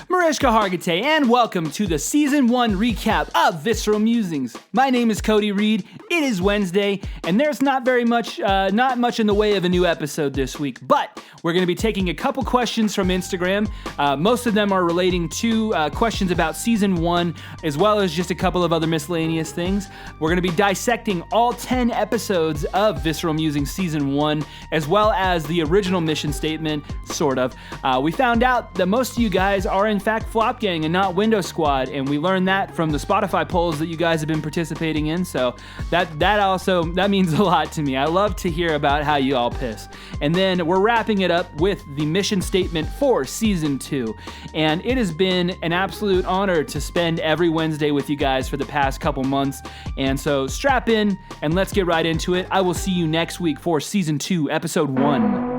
Mariska Hargitay, and welcome to the Season 1 recap of Visceral Musings. My name is Cody Reed, it is Wednesday, and there's not much in the way of a new episode this week, but we're going to be taking a couple questions from Instagram. Most of them are relating to questions about Season 1, as well as just a couple of other miscellaneous things. We're going to be dissecting all 10 episodes of Visceral Musings Season 1, as well as the original mission statement, sort of. We found out that most of you guys are in fact Flop Gang and not Window Squad, and we learned that from the Spotify polls that you guys have been participating in, so that means a lot to me. I love to hear about how you all piss. And then we're wrapping it up with the mission statement for Season 2, and it has been an absolute honor to spend every Wednesday with you guys for the past couple months, and so strap in and let's get right into it. I will see you next week for Season 2, Episode 1.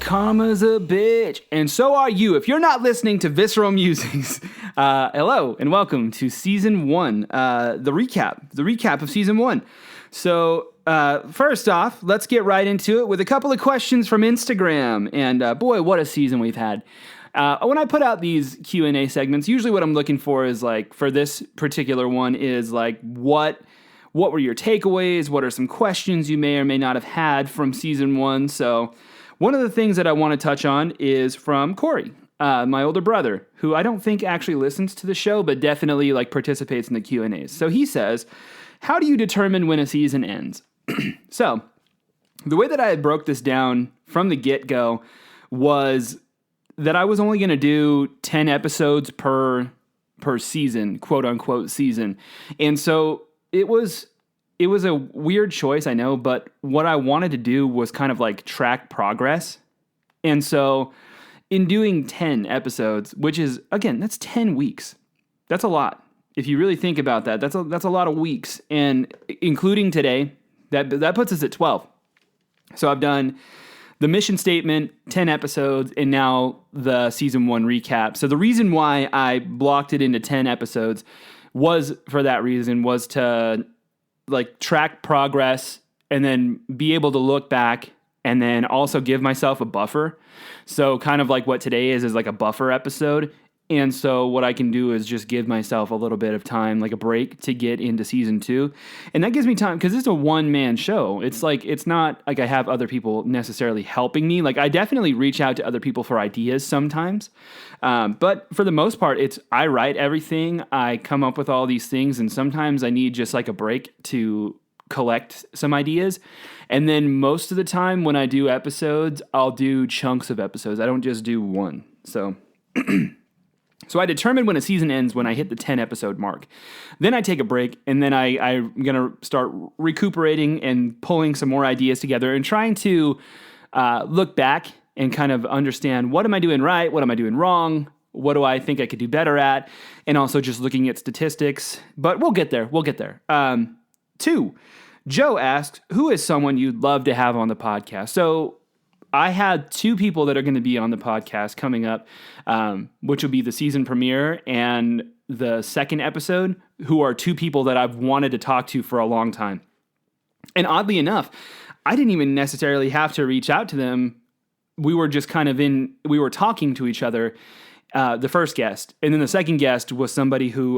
Karma's a bitch, and so are you. If you're not listening to Visceral Musings, hello and welcome to Season 1, the recap of Season 1. So, first off, let's get right into it with a couple of questions from Instagram, and boy, what a season we've had. When I put out these Q&A segments, usually what I'm looking for is, like, for this particular one is, like, what were your takeaways? What are some questions you may or may not have had from Season 1? So one of the things that I want to touch on is from Corey, my older brother, who I don't think actually listens to the show, but definitely like participates in the Q&As. So he says, how do you determine when a season ends? So the way that I had broke this down from the get-go was that I was only going to do 10 episodes per season, quote unquote season. And so it was a weird choice, I know, but what I wanted to do was kind of like track progress. And so in doing 10 episodes, which is, again, that's 10 weeks. That's a lot. If you really think about that, that's a lot of weeks. And including today, that puts us at 12. So I've done the mission statement, 10 episodes, and now the Season 1 recap. So the reason why I blocked it into 10 episodes was for that reason, was to like track progress and then be able to look back and then also give myself a buffer. So kind of like what today is like a buffer episode. And so what I can do is just give myself a little bit of time, like a break to get into Season 2. And that gives me time because it's a one-man show. It's like, it's not like I have other people necessarily helping me. Like I definitely reach out to other people for ideas sometimes. But for the most part, I write everything. I come up with all these things. And sometimes I need just like a break to collect some ideas. And then most of the time when I do episodes, I'll do chunks of episodes. I don't just do one. So So I determine when a season ends when I hit the 10 episode mark. Then I take a break, and then I'm going to start recuperating and pulling some more ideas together and trying to look back and kind of understand, what am I doing right? What am I doing wrong? What do I think I could do better at? And also just looking at statistics. But we'll get there. 2, Joe asks, who is someone you'd love to have on the podcast? So I had 2 people that are going to be on the podcast coming up, which will be the season premiere and the second episode, who are 2 people that I've wanted to talk to for a long time. And oddly enough, I didn't even necessarily have to reach out to them. We were just we were talking to each other, the first guest. And then the second guest was somebody who,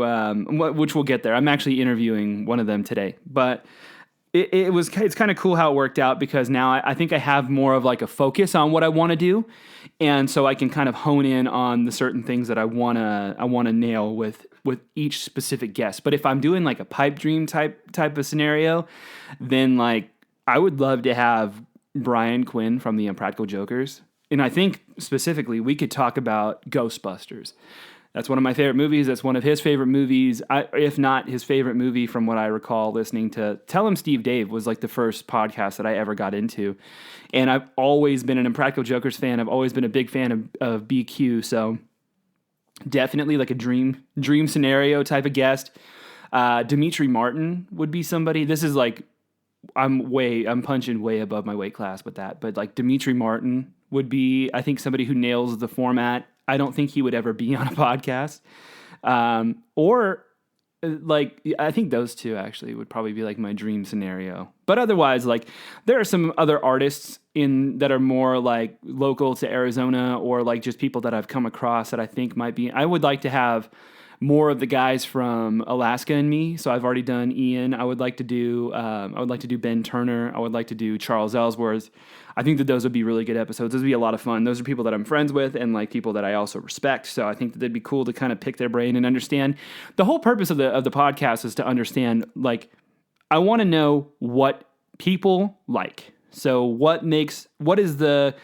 which we'll get there. I'm actually interviewing one of them today. But it's kind of cool how it worked out, because now I think I have more of like a focus on what I want to do, and so I can kind of hone in on the certain things that I wanna nail with each specific guest. But if I'm doing like a pipe dream type of scenario, then like I would love to have Brian Quinn from the Impractical Jokers, and I think specifically we could talk about Ghostbusters. That's one of my favorite movies. That's one of his favorite movies, if not his favorite movie from what I recall listening to. Tell Him Steve Dave was like the first podcast that I ever got into. And I've always been an Impractical Jokers fan. I've always been a big fan of BQ. So definitely like a dream scenario type of guest. Dimitri Martin would be somebody. This is like, I'm punching way above my weight class with that. But like Dimitri Martin would be, I think, somebody who nails the format. I don't think he would ever be on a podcast. Or like, I think those two actually would probably be like my dream scenario. But otherwise, like there are some other artists that are more like local to Arizona, or like just people that I've come across that I think might be, I would like to have more of the guys from Alaska and me. So I've already done Ian. I would like to do Ben Turner. I would like to do Charles Ellsworth. I think that those would be really good episodes. Those would be a lot of fun. Those are people that I'm friends with and like people that I also respect. So I think that they'd be cool to kind of pick their brain and understand. The whole purpose of the podcast is to understand, like, I want to know what people like. So what is the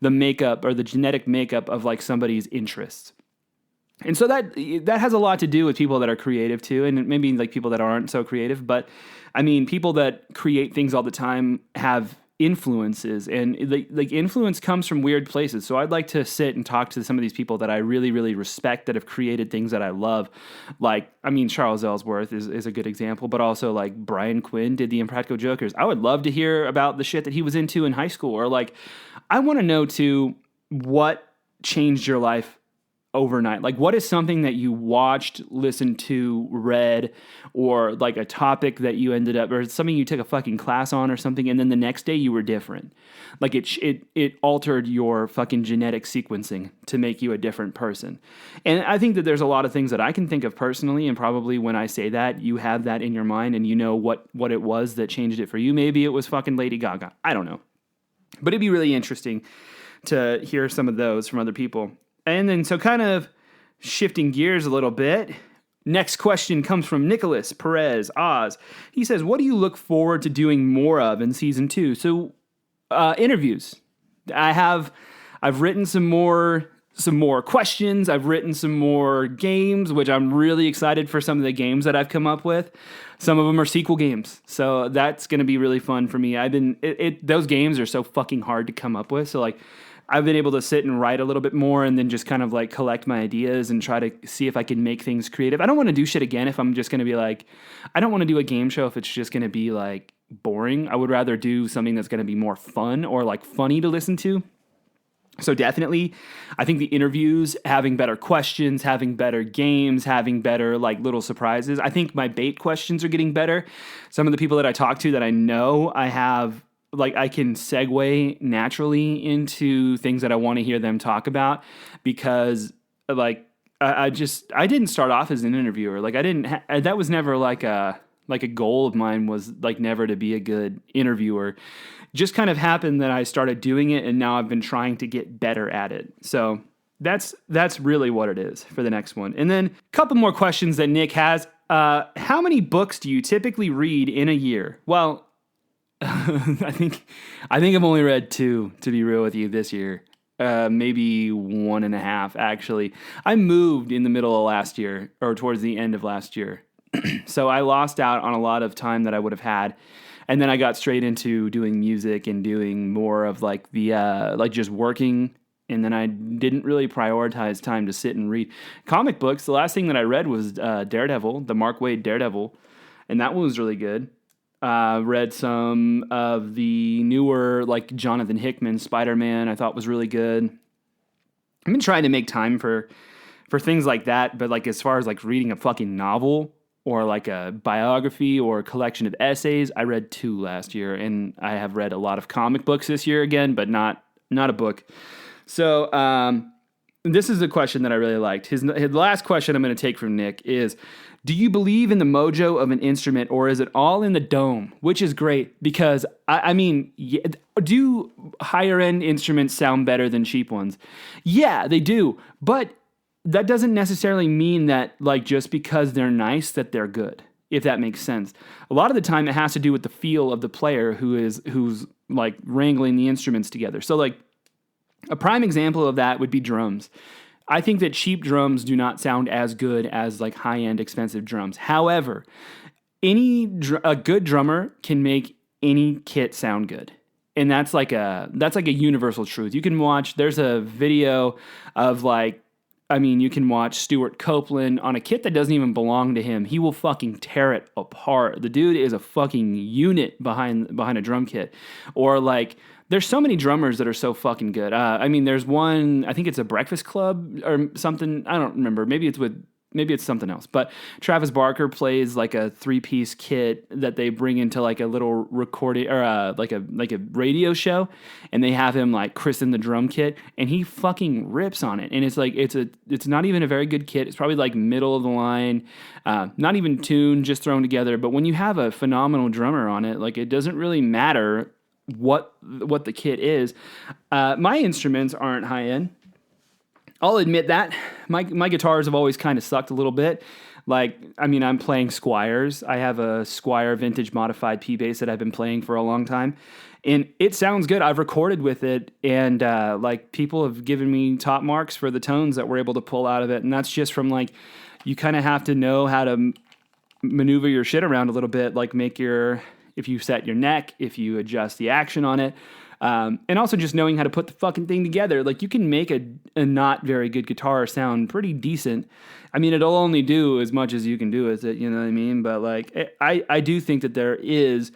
makeup or the genetic makeup of like somebody's interests? And so that has a lot to do with people that are creative too, and maybe like people that aren't so creative. But I mean, people that create things all the time have influences, and like influence comes from weird places. So I'd like to sit and talk to some of these people that I really, really respect that have created things that I love. Like, I mean, Charles Ellsworth is a good example, but also like Brian Quinn did the Impractical Jokers. I would love to hear about the shit that he was into in high school, or like, I want to know too what changed your life overnight. Like, what is something that you watched, listened to, read, or like a topic that you ended up, or something you took a fucking class on or something, and then the next day you were different. Like it altered your fucking genetic sequencing to make you a different person. And I think that there's a lot of things that I can think of personally, and probably when I say that, you have that in your mind and you know what it was that changed it for you. Maybe it was fucking Lady Gaga. I don't know. But it'd be really interesting to hear some of those from other people. And then, so kind of shifting gears a little bit, next question comes from Nicholas Perez Oz. He says, what do you look forward to doing more of in season 2? So, interviews. I've written some more questions. I've written some more games, which I'm really excited for some of the games that I've come up with. Some of them are sequel games. So that's going to be really fun for me. Those games are so fucking hard to come up with. So like, I've been able to sit and write a little bit more and then just kind of like collect my ideas and try to see if I can make things creative. I don't want to do shit again if I'm just going to be like, I don't want to do a game show if it's just going to be like boring. I would rather do something that's going to be more fun or like funny to listen to. So definitely, I think the interviews, having better questions, having better games, having better like little surprises. I think my bait questions are getting better. Some of the people that I talk to that I know I have, like, I can segue naturally into things that I want to hear them talk about, because like I didn't start off as an interviewer. Like that was never like a goal of mine, was like never to be a good interviewer. Just kind of happened that I started doing it, and now I've been trying to get better at it. So that's really what it is for the next one. And then a couple more questions that Nick has. How many books do you typically read in a year? Well, I think I've only read 2, to be real with you, this year. Maybe 1.5, actually. I moved in the middle of last year, or towards the end of last year. So I lost out on a lot of time that I would have had. And then I got straight into doing music and doing more of like the, like just working. And then I didn't really prioritize time to sit and read comic books. The last thing that I read was Daredevil, the Mark Waid Daredevil. And that one was really good. Read some of the newer, like Jonathan Hickman Spider-Man. I thought was really good. I've been trying to make time for things like that, but like as far as like reading a fucking novel or like a biography or a collection of essays, I read 2 last year, and I have read a lot of comic books this year again, but not a book. So this is a question that I really liked. His last question I'm going to take from Nick is, do you believe in the mojo of an instrument, or is it all in the dome? Which is great, because, I mean, do higher-end instruments sound better than cheap ones? Yeah, they do, but that doesn't necessarily mean that, like, just because they're nice that they're good, if that makes sense. A lot of the time it has to do with the feel of the player who's like wrangling the instruments together. So like a prime example of that would be drums. I think that cheap drums do not sound as good as like high-end expensive drums. However, a good drummer can make any kit sound good. And that's like a universal truth. You can watch, there's a video of like, I mean, you can watch Stuart Copeland on a kit that doesn't even belong to him. He will fucking tear it apart. The dude is a fucking unit behind a drum kit. Or like, there's so many drummers that are so fucking good. I mean, there's one, I think it's a Breakfast Club or something. I don't remember. Maybe it's something else. But Travis Barker plays like a 3-piece kit that they bring into like a little recording or like a radio show, and they have him like christen the drum kit, and he fucking rips on it. And it's like it's not even a very good kit. It's probably like middle of the line, not even tuned, just thrown together. But when you have a phenomenal drummer on it, like it doesn't really matter what the kit is. My instruments aren't high end. I'll admit that. My guitars have always kind of sucked a little bit. Like, I mean, I'm playing Squiers. I have a Squier vintage modified P-Bass that I've been playing for a long time. And it sounds good. I've recorded with it, and like people have given me top marks for the tones that we're able to pull out of it. And that's just from like, you kind of have to know how to maneuver your shit around a little bit, like if you set your neck, if you adjust the action on it. And also just knowing how to put the fucking thing together. Like, you can make a not very good guitar sound pretty decent. I mean, it'll only do as much as you can do with it, you know what I mean? But, like, I do think that there's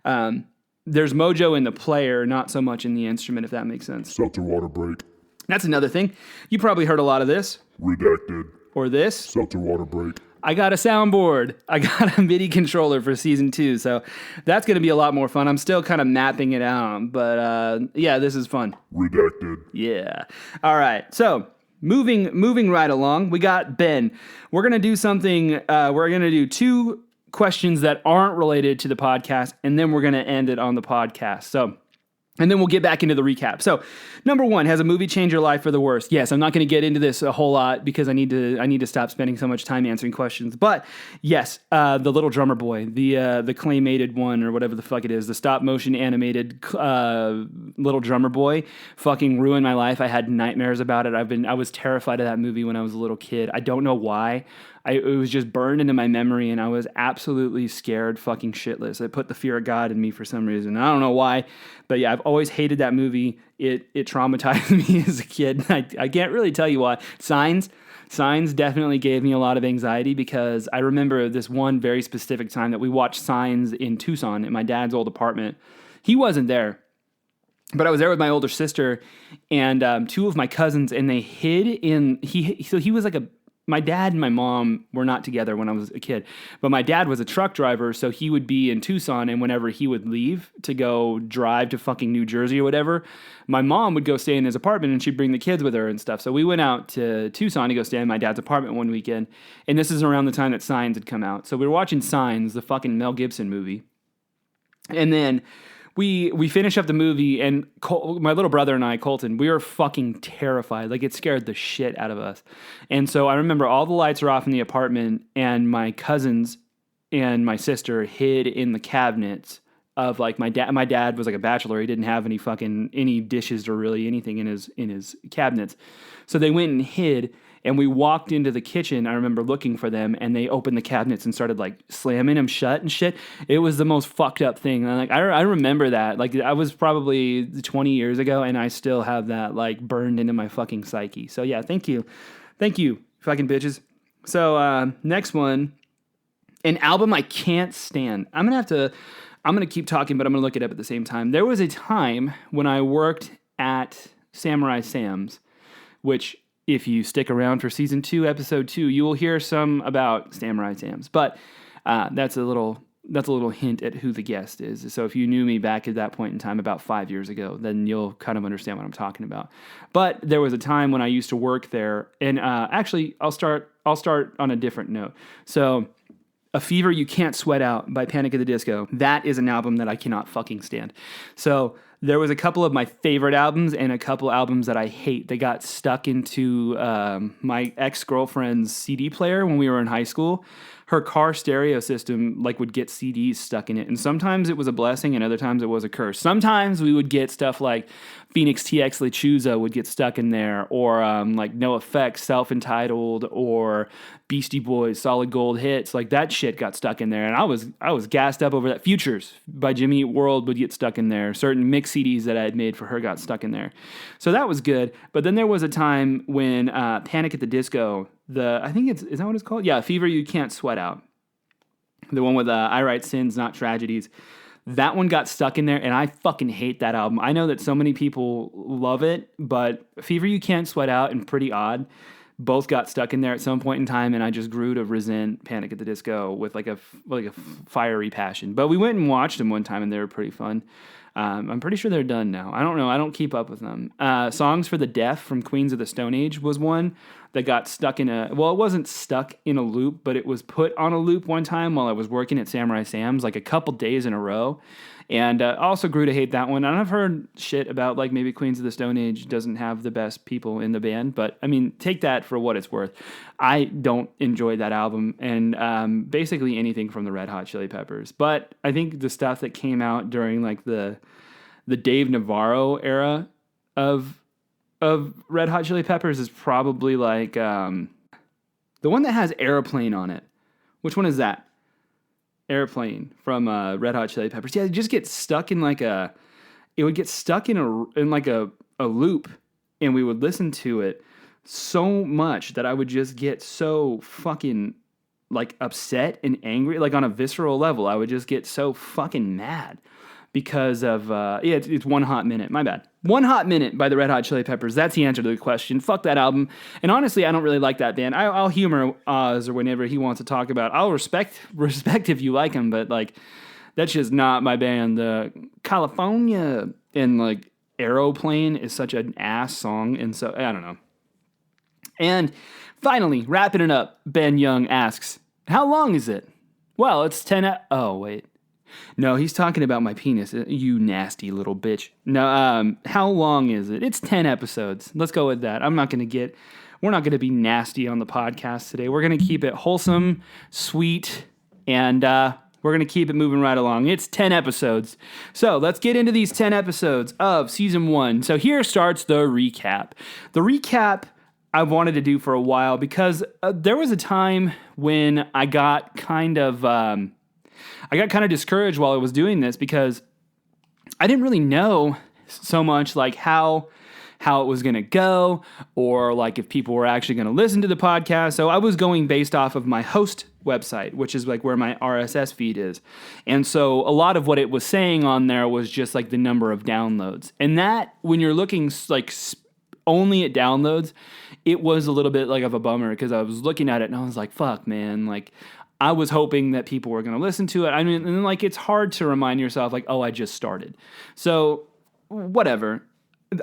mojo in the player, not so much in the instrument, if that makes sense. Seltzer water break. That's another thing. You probably heard a lot of this. Redacted. Or this. Seltzer water break. I got a soundboard. I got a MIDI controller for season 2, so that's going to be a lot more fun. I'm still kind of mapping it out, but yeah, this is fun. Redacted. Yeah. All right. So moving right along, we got Ben. We're going to do something. We're going to do 2 questions that aren't related to the podcast, and then we're going to end it on the podcast. And then we'll get back into the recap. So, number 1, has a movie changed your life for the worst? Yes, I'm not going to get into this a whole lot because I need to stop spending so much time answering questions. But yes, the Little Drummer Boy, the claymated one or whatever the fuck it is, the stop motion animated Little Drummer Boy, fucking ruined my life. I had nightmares about it. I was terrified of that movie when I was a little kid. I don't know why. It was just burned into my memory, and I was absolutely scared fucking shitless. It put the fear of God in me for some reason. I don't know why, but yeah, I've always hated that movie. It traumatized me as a kid. I can't really tell you why. Signs definitely gave me a lot of anxiety because I remember this one very specific time that we watched Signs in Tucson at my dad's old apartment. He wasn't there, but I was there with my older sister and 2 of my cousins, and they hid in... So he was like my dad and my mom were not together when I was a kid, but my dad was a truck driver, so he would be in Tucson, and whenever he would leave to go drive to fucking New Jersey or whatever, my mom would go stay in his apartment, and she'd bring the kids with her and stuff. So we went out to Tucson to go stay in my dad's apartment one weekend, and this is around the time that Signs had come out. So we were watching Signs, the fucking Mel Gibson movie, and then... We finish up the movie, and my little brother and I, Colton, we were fucking terrified. Like, it scared the shit out of us. And so I remember all the lights were off in the apartment, and my cousins and my sister hid in the cabinets of, like, my dad was like a bachelor. He didn't have any dishes or really anything in his cabinets. So they went and hid, and we walked into the kitchen. I remember looking for them, and they opened the cabinets and started like slamming them shut and shit. It was the most fucked up thing. And, like, I remember that. Like, I was probably 20 years ago, and I still have that like burned into my fucking psyche. So yeah, thank you, fucking bitches. So next one, an album I can't stand. I'm gonna keep talking, but I'm gonna look it up at the same time. There was a time when I worked at Samurai Sam's, which, if you stick around for season 2, episode 2, you will hear some about Samurai Sam's. But that's a little hint at who the guest is. So if you knew me back at that point in time, about 5 years ago, then you'll kind of understand what I'm talking about. But there was a time when I used to work there, and actually, I'll start on a different note. So, A Fever You Can't Sweat Out by Panic at the Disco. That is an album that I cannot fucking stand. So there was a couple of my favorite albums and a couple albums that I hate. They got stuck into my ex-girlfriend's CD player when we were in high school. her car stereo system like would get CDs stuck in it. And sometimes it was a blessing and other times it was a curse. Sometimes we would get stuff like Phoenix TX Lechuza would get stuck in there, or like No Effects, Self-Entitled, or Beastie Boys, Solid Gold Hits. Like that shit got stuck in there. And I was gassed up over that. Futures by Jimmy Eat World would get stuck in there. Certain mix CDs that I had made for her got stuck in there. So that was good. But then there was a time when Panic at the Disco, I think is that what it's called? Yeah, Fever You Can't Sweat Out. The one with I Write Sins, Not Tragedies. That one got stuck in there, and I fucking hate that album. I know that so many people love it, but Fever You Can't Sweat Out and Pretty Odd both got stuck in there at some point in time, and I just grew to resent Panic at the Disco with like a fiery passion. But we went and watched them one time, and they were pretty fun. I'm pretty sure they're done now. I don't know. I don't keep up with them. Songs for the Deaf from Queens of the Stone Age was one that got stuck in it wasn't stuck in a loop, but it was put on a loop one time while I was working at Samurai Sam's, like a couple days in a row. And I also grew to hate that one. And I've heard shit about like maybe Queens of the Stone Age doesn't have the best people in the band, but I mean, take that for what it's worth. I don't enjoy that album and basically anything from the Red Hot Chili Peppers. But I think the stuff that came out during like the Dave Navarro era of Red Hot Chili Peppers is probably like the one that has Airplane on it. Which one is that? Airplane from Red Hot Chili Peppers. Yeah, it just gets stuck in it would get stuck in a loop, and we would listen to it so much that I would just get so fucking like upset and angry, like on a visceral level. I would just get so fucking mad because of it's One Hot Minute. My bad. One Hot Minute by the Red Hot Chili Peppers. That's the answer to the question. Fuck that album. And honestly, I don't really like that band. I'll humor Oz or whenever he wants to talk about. I'll respect if you like him, but like that's just not my band. California and like Aeroplane is such an ass song, and so I don't know. And finally, wrapping it up, Ben Young asks, "How long is it?" Well, it's 10. Oh wait. No, he's talking about my penis. You nasty little bitch. No, how long is it? It's 10 episodes. Let's go with that. We're not going to be nasty on the podcast today. We're going to keep it wholesome, sweet, and we're going to keep it moving right along. It's 10 episodes. So let's get into these 10 episodes of season 1. So here starts the recap. The recap I've wanted to do for a while because there was a time when I got kind of discouraged while I was doing this because I didn't really know so much like how it was going to go or like if people were actually going to listen to the podcast. So I was going based off of my host website, which is like where my RSS feed is. And so a lot of what it was saying on there was just like the number of downloads. And that when you're looking like only at downloads, it was a little bit like of a bummer because I was looking at it and I was like, fuck, man, like I was hoping that people were going to listen to it. I mean, and like, it's hard to remind yourself like, oh, I just started. So whatever.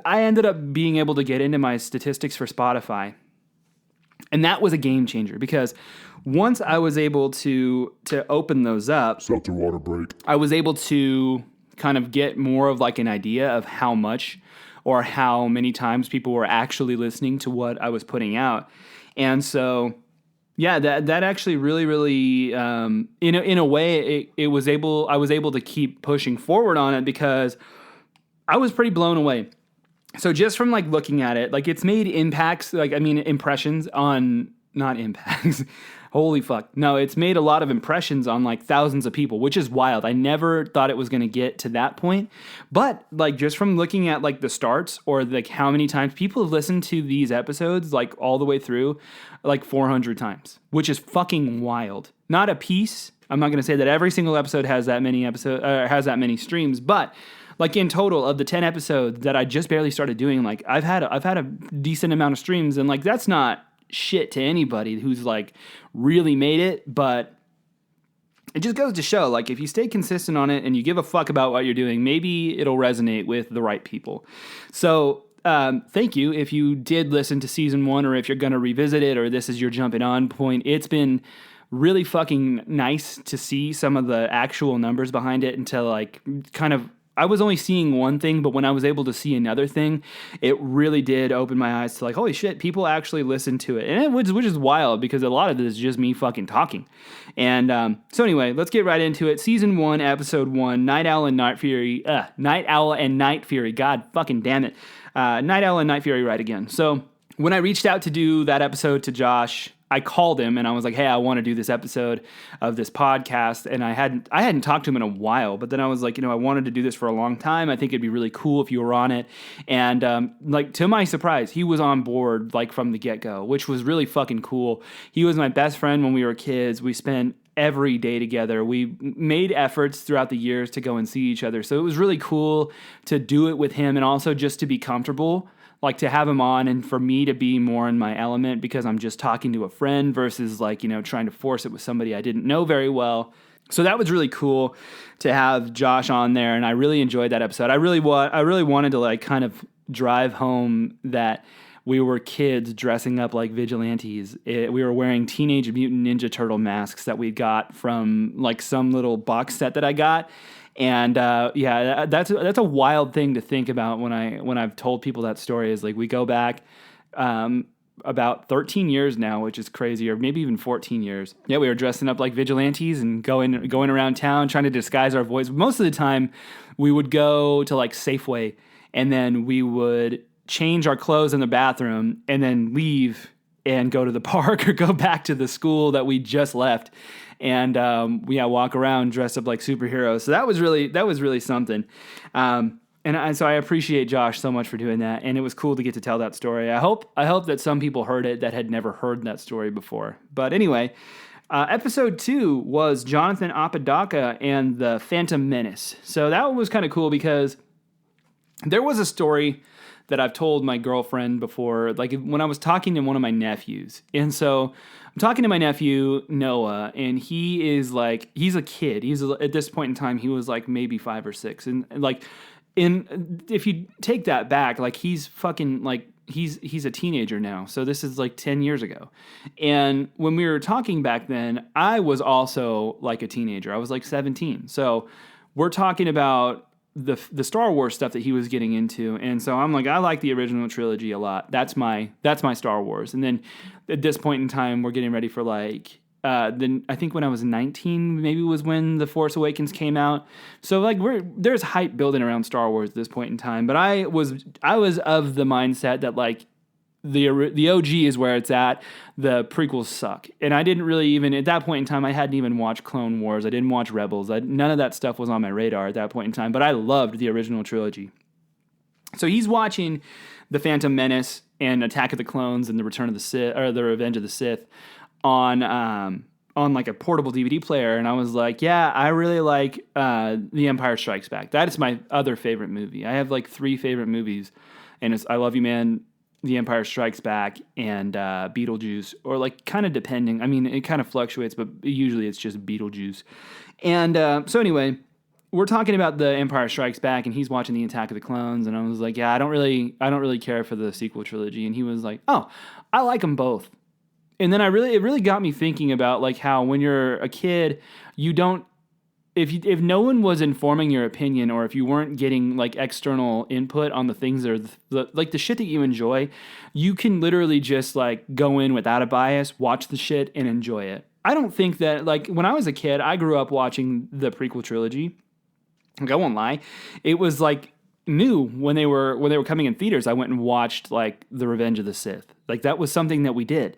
I ended up being able to get into my statistics for Spotify. And that was a game changer because once I was able to open those up, Seltzer water break. I was able to kind of get more of like an idea of how much or how many times people were actually listening to what I was putting out. And so yeah, that actually really in a way I was able to keep pushing forward on it because I was pretty blown away. So just from like looking at it, like it's made impressions on not impacts. Holy fuck. No, it's made a lot of impressions on like thousands of people, which is wild. I never thought it was going to get to that point. But like just from looking at like the starts or like how many times people have listened to these episodes like all the way through like 400 times, which is fucking wild. Not a piece. I'm not going to say that every single episode has that many streams, but like in total of the 10 episodes that I just barely started doing, like I've had a decent amount of streams, and like that's not shit to anybody who's like really made it, but it just goes to show like if you stay consistent on it and you give a fuck about what you're doing, maybe it'll resonate with the right people. So thank you if you did listen to season 1 or if you're going to revisit it or this is your jumping on point. It's been really fucking nice to see some of the actual numbers behind it and to like kind of I was only seeing one thing, but when I was able to see another thing, it really did open my eyes to like, holy shit, people actually listen to it. And which is wild because a lot of this is just me fucking talking. And so anyway, let's get right into it. Season 1, episode 1, Night Owl and Night Fury. Night Owl and Night Fury. God fucking damn it. Night Owl and Night Fury right again. So when I reached out to do that episode to Josh, I called him and I was like, hey, I want to do this episode of this podcast. And I hadn't talked to him in a while, but then I was like, I wanted to do this for a long time. I think it'd be really cool if you were on it. And like, to my surprise, he was on board like from the get-go, which was really fucking cool. He was my best friend when we were kids. We spent every day together. We made efforts throughout the years to go and see each other. So it was really cool to do it with him and also just to be comfortable, like to have him on and for me to be more in my element because I'm just talking to a friend versus like, trying to force it with somebody I didn't know very well. So that was really cool to have Josh on there. And I really enjoyed that episode. I really wanted to like kind of drive home that we were kids dressing up like vigilantes. We were wearing Teenage Mutant Ninja Turtle masks that we got from like some little box set that I got. And that's a wild thing to think about when I've told people that story is like we go back about 13 years now, which is crazy, or maybe even 14 years. Yeah, we were dressing up like vigilantes and going around town trying to disguise our voice. Most of the time, we would go to like Safeway, and then we would change our clothes in the bathroom, and then leave and go to the park or go back to the school that we just left. And walk around dressed up like superheroes. So that was really something. So I appreciate Josh so much for doing that. And it was cool to get to tell that story. I hope that some people heard it that had never heard that story before. But anyway, episode 2 was Jonathan Apodaca and the Phantom Menace. So that was kind of cool because there was a story that I've told my girlfriend before, like when I was talking to one of my nephews. And so I'm talking to my nephew, Noah, and he's a kid. At this point in time, he was like maybe 5 or 6. And like, if you take that back, like he's fucking like, he's a teenager now. So this is like 10 years ago. And when we were talking back then, I was also like a teenager. I was like 17. So we're talking about the Star Wars stuff that he was getting into, and so I'm like, I like the original trilogy a lot. That's my Star Wars. And then at this point in time, we're getting ready for like then I think when I was 19, maybe was when The Force Awakens came out. So like there's hype building around Star Wars at this point in time. But I was of the mindset that like the OG is where it's at. The prequels suck. And I didn't really even, at that point in time, I hadn't even watched Clone Wars. I didn't watch Rebels. None of that stuff was on my radar at that point in time, but I loved the original trilogy. So he's watching The Phantom Menace and Attack of the Clones and The Return of the Sith, or The Revenge of the Sith on like a portable DVD player. And I was like, yeah, I really like The Empire Strikes Back. That is my other favorite movie. I have like 3 favorite movies, and it's I Love You, Man, The Empire Strikes Back, and Beetlejuice, or like kind of depending. I mean, it kind of fluctuates, but usually it's just Beetlejuice. And so anyway, we're talking about The Empire Strikes Back, and he's watching The Attack of the Clones, and I was like, yeah, I don't really care for the sequel trilogy. And he was like, oh, I like them both. And then it really got me thinking about like how when you're a kid, you don't, if no one was informing your opinion, or if you weren't getting like external input on the things that are like the shit that you enjoy, you can literally just like go in without a bias, watch the shit and enjoy it. I don't think that, like, when I was a kid, I grew up watching the prequel trilogy. Like, I won't lie, it was like new when they were coming in theaters. I went and watched like The Revenge of the Sith. Like, that was something that we did.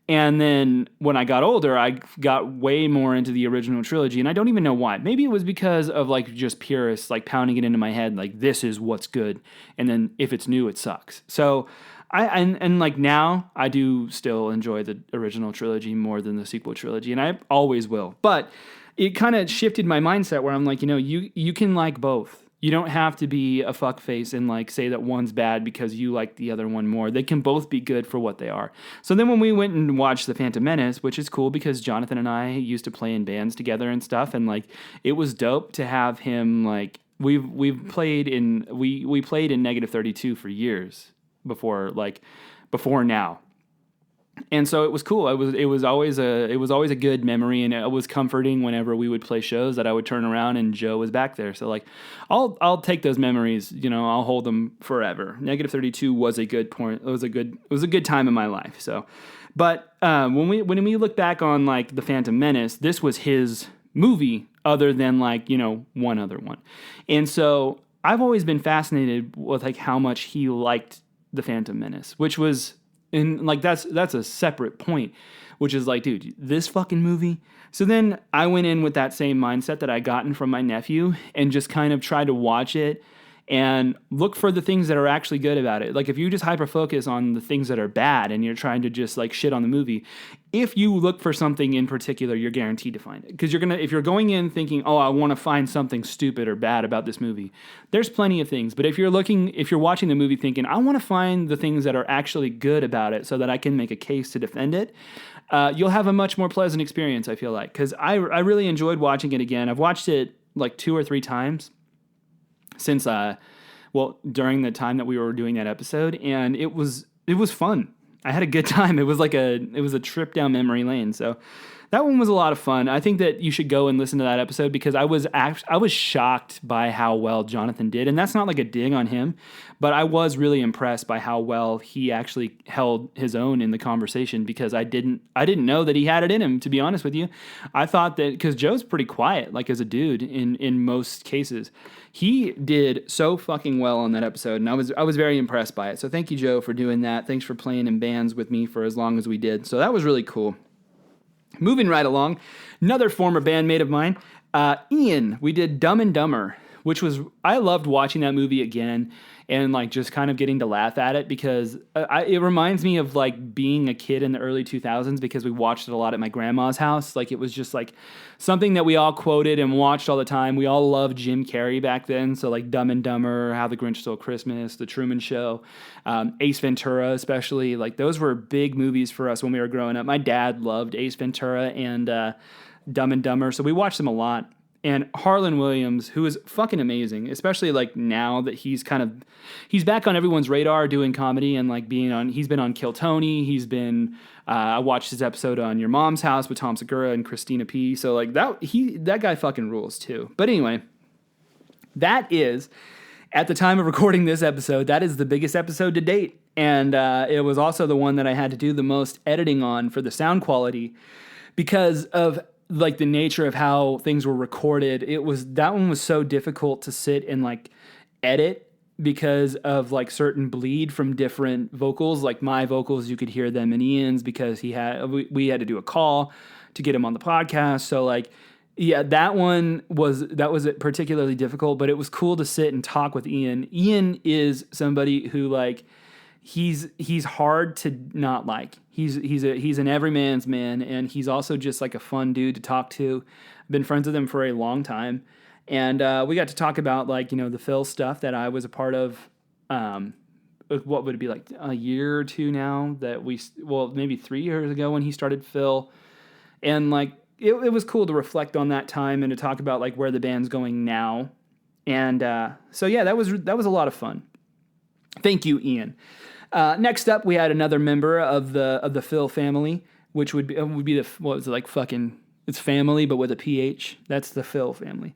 And then when I got older, I got way more into the original trilogy, and I don't even know why. Maybe it was because of like just purists like pounding it into my head, like this is what's good, and then if it's new, it sucks. So and like now I do still enjoy the original trilogy more than the sequel trilogy, and I always will. But it kind of shifted my mindset where I'm like, you can like both. You don't have to be a fuckface and like say that one's bad because you like the other one more. They can both be good for what they are. So then when we went and watched The Phantom Menace, which is cool because Jonathan and I used to play in bands together and stuff, and like it was dope to have him. Like we played in Negative 32 for years before now. And so it was cool. It was always a good memory, and it was comforting whenever we would play shows that I would turn around and Joe was back there. So like, I'll take those memories. I'll hold them forever. Negative 32 was a good point. It was a good time in my life. So, but when we look back on like the Phantom Menace, this was his movie, other than like one other one, and so I've always been fascinated with like how much he liked the Phantom Menace, which was. And like that's a separate point, which is like, dude, this fucking movie. So then I went in with that same mindset that I gotten from my nephew and just kind of tried to watch it and look for the things that are actually good about it. Like if you just hyper focus on the things that are bad and you're trying to just like shit on the movie, if you look for something in particular, you're guaranteed to find it. Because if you're going in thinking, oh, I want to find something stupid or bad about this movie, there's plenty of things. But if you're watching the movie thinking, I want to find the things that are actually good about it so that I can make a case to defend it, you'll have a much more pleasant experience, I feel like. Because I really enjoyed watching it again. I've watched it like 2 or 3 times since during the time that we were doing that episode, and it was fun. I had a good time. It was a trip down memory lane. So that one was a lot of fun. I think that you should go and listen to that episode because I was shocked by how well Jonathan did, and that's not like a dig on him, but I was really impressed by how well he actually held his own in the conversation because I didn't know that he had it in him, to be honest with you. I thought that because Joe's pretty quiet, like as a dude in most cases. He did so fucking well on that episode, and I was very impressed by it. So thank you, Joe, for doing that. Thanks for playing in bands with me for as long as we did. So that was really cool. Moving right along, another former bandmate of mine, Ian. We did Dumb and Dumber, I loved watching that movie again and like just kind of getting to laugh at it because it reminds me of like being a kid in the early 2000s because we watched it a lot at my grandma's house. Like it was just like something that we all quoted and watched all the time. We all loved Jim Carrey back then. So like Dumb and Dumber, How the Grinch Stole Christmas, The Truman Show, Ace Ventura especially. Like those were big movies for us when we were growing up. My dad loved Ace Ventura and Dumb and Dumber. So we watched them a lot. And Harlan Williams, who is fucking amazing, especially like now that he's back on everyone's radar doing comedy and like he's been on Kill Tony. He's been, I watched his episode on Your Mom's House with Tom Segura and Christina P. So like that guy fucking rules too. But anyway, that is, at the time of recording this episode, that is the biggest episode to date. And it was also the one that I had to do the most editing on for the sound quality because of like the nature of how things were recorded. That one was so difficult to sit and like edit because of like certain bleed from different vocals. Like my vocals, you could hear them in Ian's because we had to do a call to get him on the podcast. So like, yeah, that was particularly difficult, but it was cool to sit and talk with Ian. Ian is somebody who like, he's hard to not like. He's an everyman's man, and he's also just like a fun dude to talk to. I've been friends with him for a long time, and we got to talk about like the Phil stuff that I was a part of. What would it be like a year or two now that maybe 3 years ago when he started Phil, and like it was cool to reflect on that time and to talk about like where the band's going now, and so yeah, that was a lot of fun. Thank you, Ian. Next up, we had another member of the Phil family, which would be it's family, but with a PH. That's the Phil family.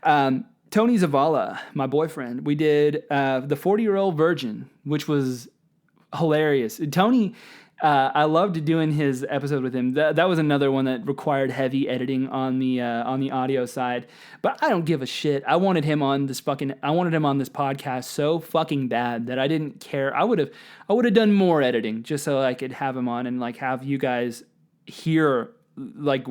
Tony Zavala, my boyfriend. We did the 40-Year-Old Virgin, which was hilarious. Tony, I loved doing his episode with him. That was another one that required heavy editing on the audio side, but I don't give a shit. I wanted him on this podcast so fucking bad that I didn't care. I would have done more editing just so I could have him on and like have you guys hear like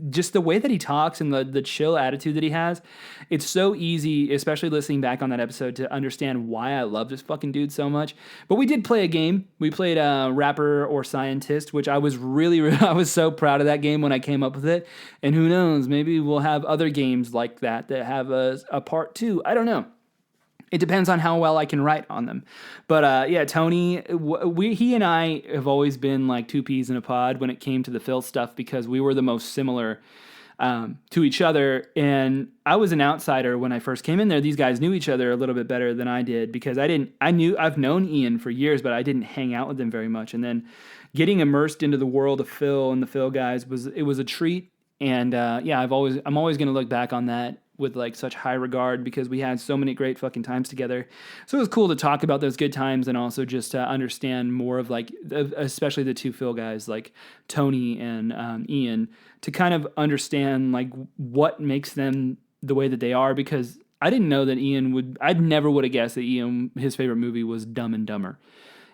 just the way that he talks and the chill attitude that he has. It's so easy, especially listening back on that episode, to understand why I love this fucking dude so much. But we did play a game. We played Rapper or Scientist, which I was I was so proud of that game when I came up with it. And who knows, maybe we'll have other games like that have a part 2. I don't know. It depends on how well I can write on them. But yeah, Tony, he and I have always been like two peas in a pod when it came to the Phil stuff because we were the most similar to each other. And I was an outsider when I first came in there. These guys knew each other a little bit better than I did because I've known Ian for years, but I didn't hang out with them very much. And then getting immersed into the world of Phil and the Phil guys was a treat. And I'm always going to look back on that with like such high regard because we had so many great fucking times together. So it was cool to talk about those good times and also just to understand more of like, especially the two Phil guys like Tony and Ian, to kind of understand like what makes them the way that they are, because I didn't know that I'd never would have guessed that Ian, his favorite movie was Dumb and Dumber.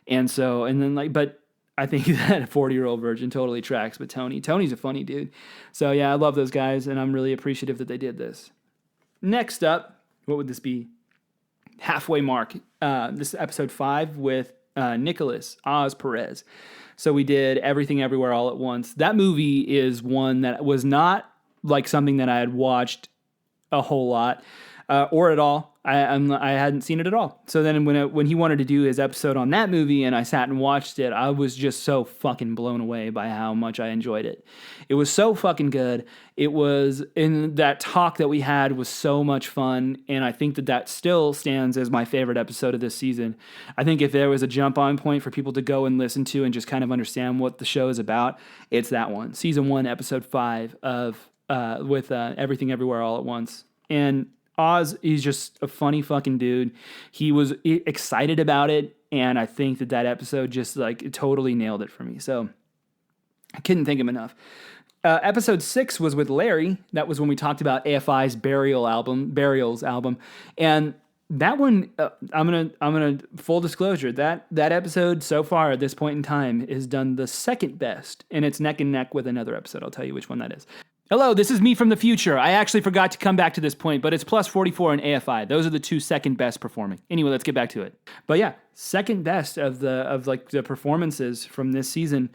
But I think that a 40-year-old virgin totally tracks. But Tony's a funny dude. So yeah, I love those guys, and I'm really appreciative that they did this. Next up, what would this be? Halfway mark. This is episode 5 with Nicholas Oz Perez. So we did Everything Everywhere All at Once. That movie is one that was not like something that I had watched a whole lot or at all. I hadn't seen it at all. So then when he wanted to do his episode on that movie and I sat and watched it, I was just so fucking blown away by how much I enjoyed it. It was so fucking good. It was, in that talk that we had was so much fun, and I think that still stands as my favorite episode of this season. I think if there was a jump on point for people to go and listen to and just kind of understand what the show is about, it's that one. Season 1, episode 5 of with Everything Everywhere All at Once. And Oz, he's just a funny fucking dude. He was excited about it, and I think that episode just like totally nailed it for me. So I couldn't thank him enough. Episode 6 was with Larry. That was when we talked about AFI's Burials album, and that one, I'm gonna full disclosure, that episode so far at this point in time is done the second best, and it's neck and neck with another episode. I'll tell you which one that is. Hello, this is me from the future. I actually forgot to come back to this point, but it's plus 44 in AFI. Those are the two second best performing. Anyway, let's get back to it. But yeah, second best of the performances from this season,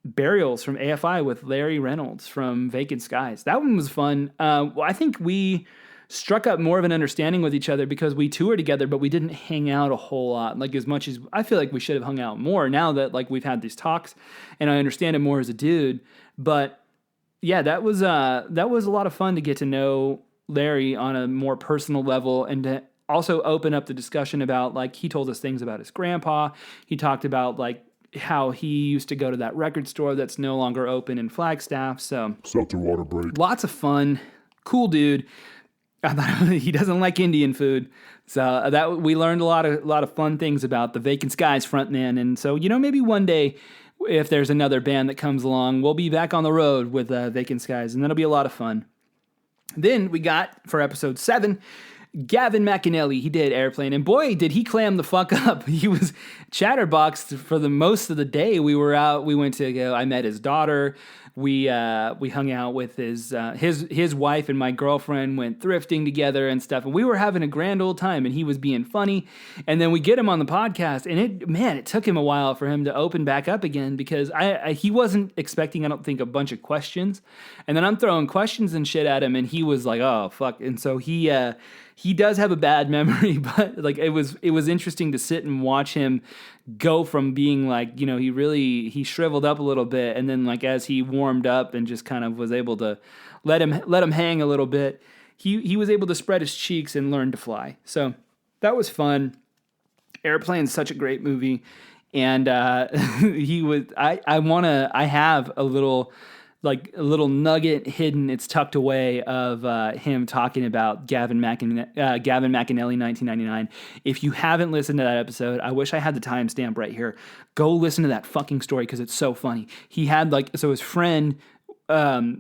Burials from AFI with Larry Reynolds from Vacant Skies. That one was fun. I think we struck up more of an understanding with each other because we toured together, but we didn't hang out a whole lot, like as much as I feel like we should have hung out more now that like we've had these talks and I understand it more as a dude. But yeah, that was a lot of fun to get to know Larry on a more personal level and to also open up the discussion about, like, he told us things about his grandpa. He talked about like how he used to go to that record store that's no longer open in Flagstaff. So Seltzer water break. Lots of fun. Cool dude. He doesn't like Indian food. So that we learned a lot of fun things about the Vacant Skies frontman. And so, maybe one day, if there's another band that comes along, we'll be back on the road with Vacant Skies, and that'll be a lot of fun. Then we got, for episode 7, Gavin McAnally. He did Airplane, and boy, did he clam the fuck up. He was chatterboxed for the most of the day. We were out. We went to go. I met his daughter. We hung out with his wife, and my girlfriend went thrifting together and stuff. And we were having a grand old time, and he was being funny. And then we get him on the podcast, and it took him a while for him to open back up again because he wasn't expecting, I don't think, a bunch of questions. And then I'm throwing questions and shit at him, and he was like, "Oh fuck!" And so he does have a bad memory, but like it was interesting to sit and watch him go from being like, he shriveled up a little bit, and then like as he warmed up and just kind of was able to let him hang a little bit, he was able to spread his cheeks and learn to fly. So that was fun. Airplane's such a great movie, and I have a little nugget hidden, it's tucked away, of him talking about Gavin McAnally 1999. If you haven't listened to that episode, I wish I had the timestamp right here. Go listen to that fucking story because it's so funny. He had his friend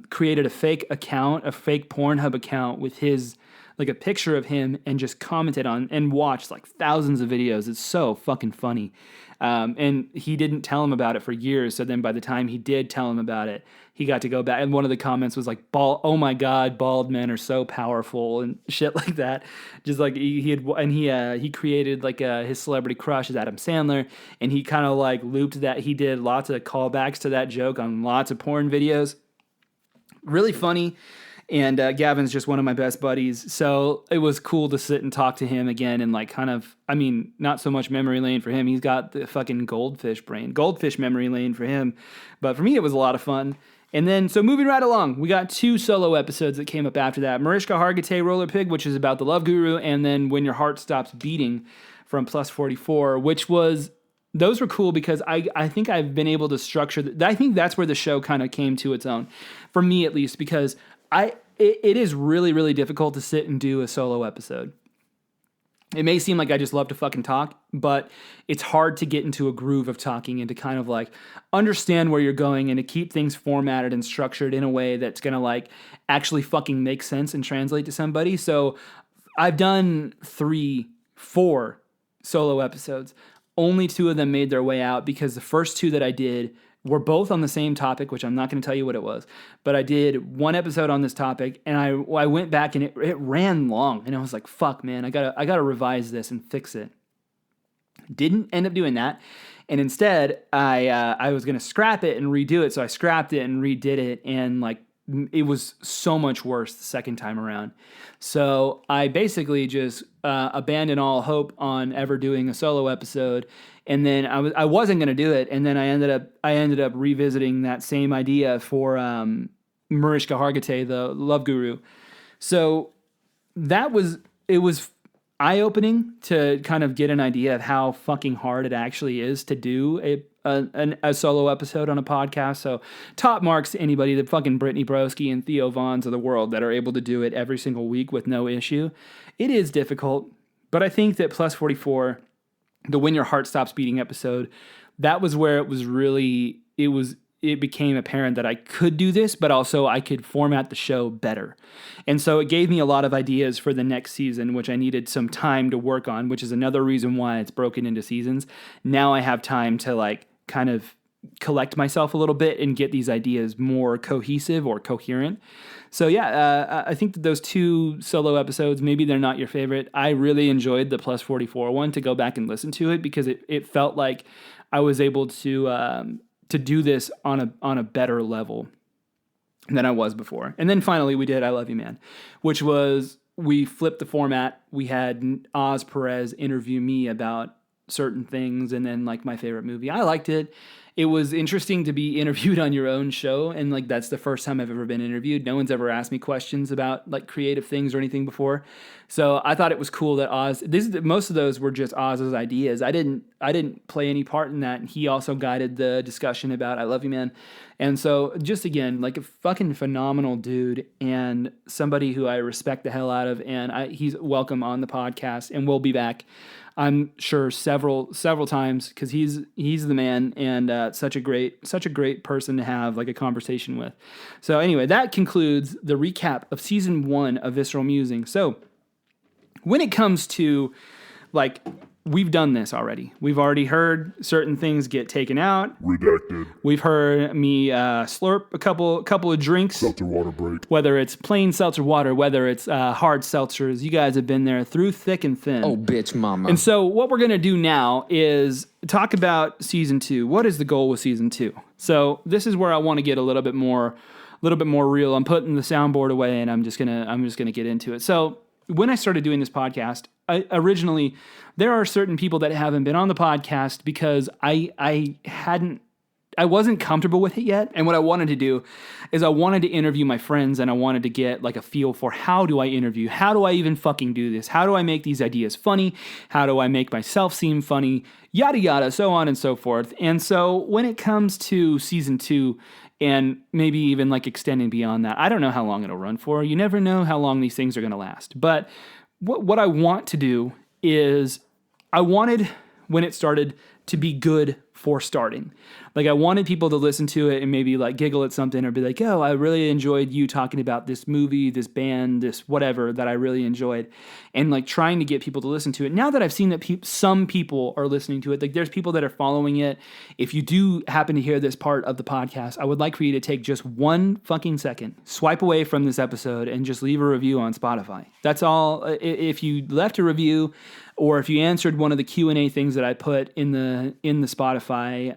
created a fake Pornhub account with his, like, a picture of him, and just commented on and watched like thousands of videos. It's so fucking funny. And he didn't tell him about it for years. So then by the time he did tell him about it, he got to go back. And one of the comments was like, "Oh my God, bald men are so powerful," and shit like that. Just like he created like his celebrity crush is Adam Sandler. And he kind of like looped that. He did lots of callbacks to that joke on lots of porn videos. Really funny. And Gavin's just one of my best buddies, so it was cool to sit and talk to him again and like kind of, not so much memory lane for him. He's got the fucking goldfish memory lane for him. But for me, it was a lot of fun. And then, so moving right along, we got 2 solo episodes that came up after that. Mariska Hargitay Roller Pig, which is about the Love Guru, and then When Your Heart Stops Beating from Plus 44, which was, those were cool because I think I've been able to structure, I think that's where the show kind of came to its own, for me at least, because it is really, really difficult to sit and do a solo episode. It may seem like I just love to fucking talk, but it's hard to get into a groove of talking and to kind of like understand where you're going and to keep things formatted and structured in a way that's going to like actually fucking make sense and translate to somebody. So I've done 4 solo episodes. Only 2 of them made their way out because the first 2 that I did were both on the same topic, which I'm not going to tell you what it was, but I did 1 episode on this topic, and I went back and it ran long, and I was like, "Fuck, man, I gotta revise this and fix it." Didn't end up doing that, and instead I was going to scrap it and redo it, so I scrapped it and redid it, and like it was so much worse the second time around. So I basically just abandoned all hope on ever doing a solo episode. And then I wasn't going to do it, and then I ended up revisiting that same idea for Mariska Hargitay, the Love Guru. So it was eye-opening to kind of get an idea of how fucking hard it actually is to do a solo episode on a podcast. So top marks to anybody, the fucking Brittany Broski and Theo Vaughns of the world that are able to do it every single week with no issue. It is difficult, but I think that Plus 44, the When Your Heart Stops Beating episode, that was where it became apparent that I could do this, but also I could format the show better. And so it gave me a lot of ideas for the next season, which I needed some time to work on, which is another reason why it's broken into seasons. Now I have time to like kind of collect myself a little bit and get these ideas more cohesive or coherent. So yeah, I think that those 2 solo episodes, maybe they're not your favorite. I really enjoyed the Plus 44 one, to go back and listen to it, because it felt like I was able to do this on a better level than I was before. And then finally we did I Love You Man, which was, we flipped the format. We had Oz Perez interview me about certain things, and then like my favorite movie. I liked it. It was interesting to be interviewed on your own show, and like that's the first time I've ever been interviewed. No one's ever asked me questions about like creative things or anything before, so I thought it was cool that Oz. Most of those were just Oz's ideas. I didn't play any part in that, and he also guided the discussion about I Love You Man, and so just again like a fucking phenomenal dude and somebody who I respect the hell out of, and he's welcome on the podcast, and we'll be back, I'm sure, several times, because he's the man, and such a great person to have like a conversation with. So anyway, that concludes the recap of season 1 of Visceral Musings. So when it comes to like, we've done this already. We've already heard certain things get taken out. Redacted. We've heard me slurp a couple of drinks. Seltzer water break. Whether it's plain seltzer water, whether it's hard seltzers, you guys have been there through thick and thin. Oh, bitch, mama. And so what we're going to do now is talk about season 2. What is the goal with season 2? So this is where I want to get a little bit more real. I'm putting the soundboard away, and I'm just gonna get into it. So when I started doing this podcast, originally, there are certain people that haven't been on the podcast because I wasn't comfortable with it yet. And what I wanted to do is I wanted to interview my friends, and I wanted to get like a feel for, how do I interview? How do I even fucking do this? How do I make these ideas funny? How do I make myself seem funny? Yada, yada, so on and so forth. And so when it comes to season 2, and maybe even like extending beyond that, I don't know how long it'll run for. You never know how long these things are going to last. But what I want to do is, I wanted, when it started, to be good for starting. Like, I wanted people to listen to it and maybe like giggle at something, or be like, "Oh, I really enjoyed you talking about this movie, this band, this whatever that I really enjoyed," and like trying to get people to listen to it. Now that I've seen that some people are listening to it, like there's people that are following it. If you do happen to hear this part of the podcast, I would like for you to take just 1 fucking second, swipe away from this episode, and just leave a review on Spotify. That's all. If you left a review, or if you answered one of the Q&A things that I put in the Spotify,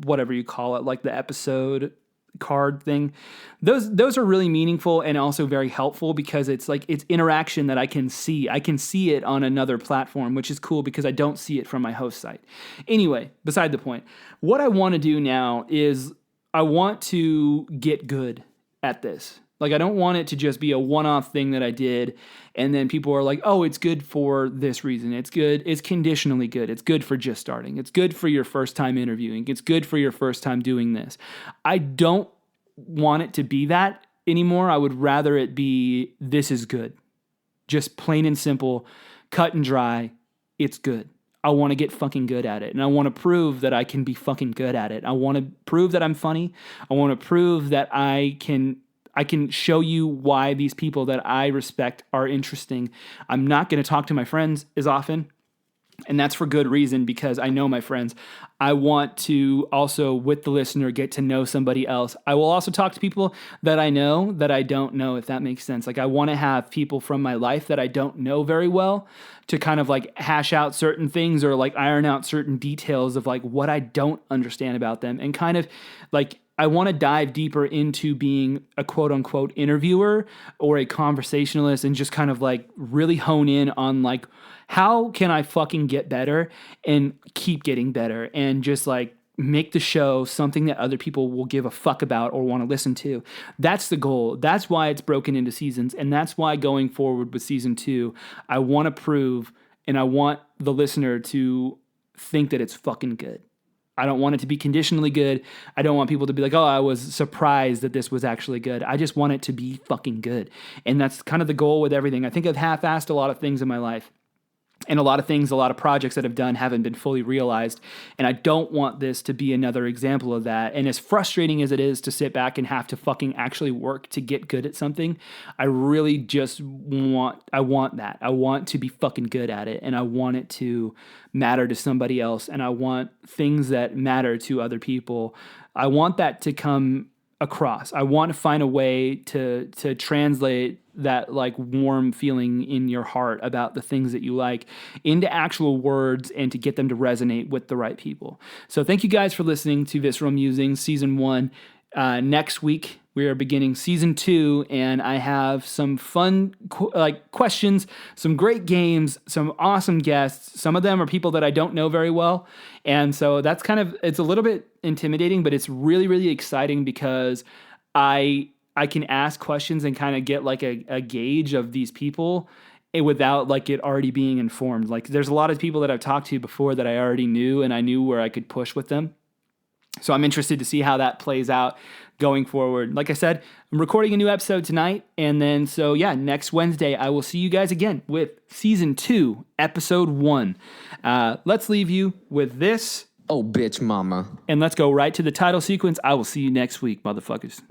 whatever you call it, like the episode card thing, those are really meaningful and also very helpful, because it's like, it's interaction that I can see. I can see it on another platform, which is cool because I don't see it from my host site. Anyway, beside the point, what I want to do now is, want to get good at this. Like, I don't want it to just be a one-off thing that I did, and then people are like, oh, it's good for this reason. It's good. It's conditionally good. It's good for just starting. It's good for your first time interviewing. It's good for your first time doing this. I don't want it to be that anymore. I would rather it be, this is good. Just plain and simple, cut and dry, it's good. I want to get fucking good at it. And I want to prove that I can be fucking good at it. I want to prove that I'm funny. I want to prove that I can show you why these people that I respect are interesting. I'm not going to talk to my friends as often. And that's for good reason, because I know my friends. I want to also, with the listener, get to know somebody else. I will also talk to people that I know that I don't know, if that makes sense. Like, I want to have people from my life that I don't know very well to kind of like hash out certain things or like iron out certain details of like what I don't understand about them, and kind of like, I want to dive deeper into being a quote unquote interviewer or a conversationalist, and just kind of like really hone in on like, how can I fucking get better and keep getting better, and just like make the show something that other people will give a fuck about or want to listen to. That's the goal. That's why it's broken into seasons. And that's why going forward with season 2, I want to prove, and I want the listener to think that it's fucking good. I don't want it to be conditionally good. I don't want people to be like, oh, I was surprised that this was actually good. I just want it to be fucking good. And that's kind of the goal with everything. I think I've half-assed a lot of things in my life. And a lot of projects that I've done haven't been fully realized. And I don't want this to be another example of that. And as frustrating as it is to sit back and have to fucking actually work to get good at something, I really just want that. I want to be fucking good at it. And I want it to matter to somebody else. And I want things that matter to other people. I want that to come across. I want to find a way to translate that like warm feeling in your heart about the things that you like into actual words, and to get them to resonate with the right people. So thank you guys for listening to Visceral Musings Season 1. Next week, we are beginning Season 2, and I have some fun questions, some great games, some awesome guests. Some of them are people that I don't know very well. And so that's it's a little bit intimidating, but it's really, really exciting, because I can ask questions and kind of get like a gauge of these people without like it already being informed. Like, there's a lot of people that I've talked to before that I already knew, and I knew where I could push with them. So I'm interested to see how that plays out going forward. Like I said, I'm recording a new episode tonight. And then, so yeah, next Wednesday, I will see you guys again with Season 2, Episode 1. Let's leave you with this. Oh, bitch mama. And let's go right to the title sequence. I will see you next week, motherfuckers.